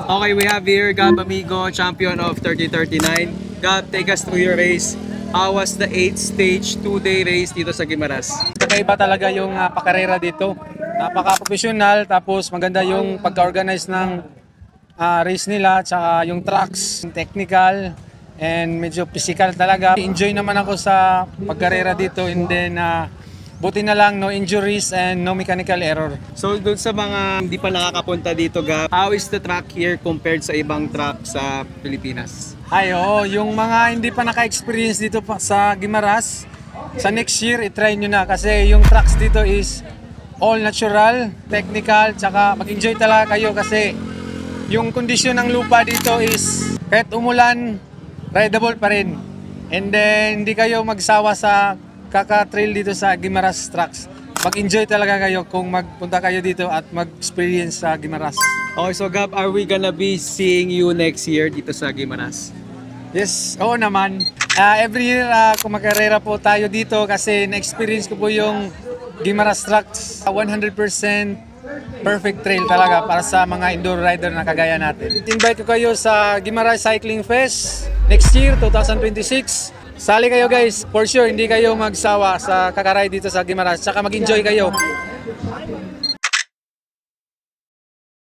Okay, we have here Gab Amigo, champion of 3039. Gab, take us through your race. How was the 8th stage 2-day race dito sa Guimaras? Kakaiba talaga yung pakarera dito. Napaka-professional, tapos maganda yung pagka-organize ng race nila, tsaka yung tracks, technical, and medyo physical talaga. Enjoy naman ako sa pagkarera dito, and then buti na lang no injuries and no mechanical error. So doon sa mga hindi pa nakakapunta dito, Gab, how is the track here compared sa ibang track sa Pilipinas? Ay, oo, yung mga hindi pa naka-experience dito sa Guimaras, sa next year, itry nyo na kasi yung tracks dito is all natural, technical, tsaka mag-enjoy talaga kayo kasi yung kondisyon ng lupa dito is kahit umulan, rideable pa rin. And then, hindi kayo magsawa sa kaka-trail dito sa Guimaras tracks. Mag-enjoy talaga kayo kung magpunta kayo dito at mag-experience sa Guimaras. Okay, so Gab, are we gonna be seeing you next year dito sa Guimaras? Yes, oo naman. Every year kumakarera po tayo dito kasi na-experience ko po yung Guimaras tracks. 100% perfect trail talaga para sa mga indoor rider na kagaya natin. Invite ko kayo sa Guimaras Cycling Fest next year, 2026. Sali kayo guys, for sure hindi kayo magsawa sa kakaray dito sa Guimaras, tsaka mag-enjoy kayo.